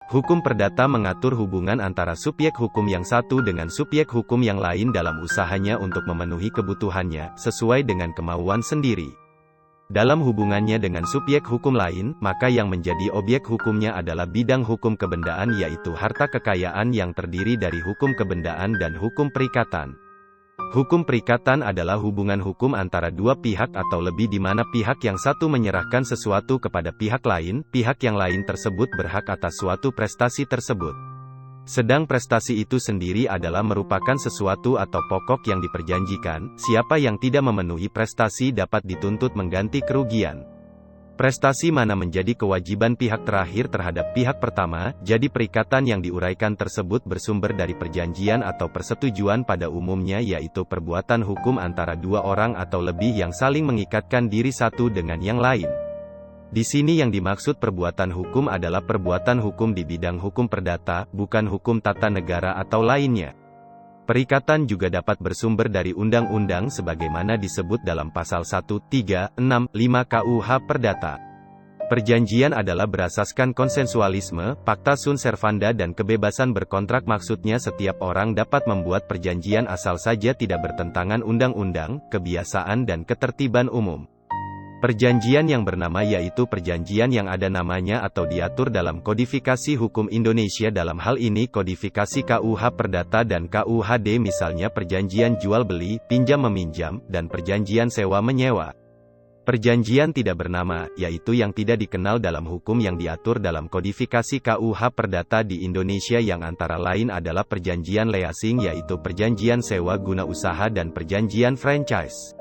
Hukum perdata mengatur hubungan antara subjek hukum yang satu dengan subjek hukum yang lain dalam usahanya untuk memenuhi kebutuhannya, sesuai dengan kemauan sendiri. Dalam hubungannya dengan subjek hukum lain, maka yang menjadi objek hukumnya adalah bidang hukum kebendaan yaitu harta kekayaan yang terdiri dari hukum kebendaan dan hukum perikatan. Hukum perikatan adalah hubungan hukum antara dua pihak atau lebih di mana pihak yang satu menyerahkan sesuatu kepada pihak yang lain tersebut berhak atas suatu prestasi tersebut. Sedang prestasi itu sendiri adalah merupakan sesuatu atau pokok yang diperjanjikan, siapa yang tidak memenuhi prestasi dapat dituntut mengganti kerugian. Prestasi mana menjadi kewajiban pihak terakhir terhadap pihak pertama, jadi perikatan yang diuraikan tersebut bersumber dari perjanjian atau persetujuan pada umumnya yaitu perbuatan hukum antara dua orang atau lebih yang saling mengikatkan diri satu dengan yang lain. Di sini yang dimaksud perbuatan hukum adalah perbuatan hukum di bidang hukum perdata, bukan hukum tata negara atau lainnya. Perikatan juga dapat bersumber dari undang-undang sebagaimana disebut dalam pasal 1, 3, 6, 5 KUH Perdata. Perjanjian adalah berasaskan konsensualisme, pacta sunt servanda dan kebebasan berkontrak maksudnya setiap orang dapat membuat perjanjian asal saja tidak bertentangan undang-undang, kebiasaan dan ketertiban umum. Perjanjian yang bernama yaitu perjanjian yang ada namanya atau diatur dalam kodifikasi hukum Indonesia dalam hal ini kodifikasi KUH Perdata dan KUHD misalnya perjanjian jual-beli, pinjam-meminjam, dan perjanjian sewa-menyewa. Perjanjian tidak bernama, yaitu yang tidak dikenal dalam hukum yang diatur dalam kodifikasi KUH Perdata di Indonesia yang antara lain adalah perjanjian leasing yaitu perjanjian sewa guna usaha dan perjanjian franchise.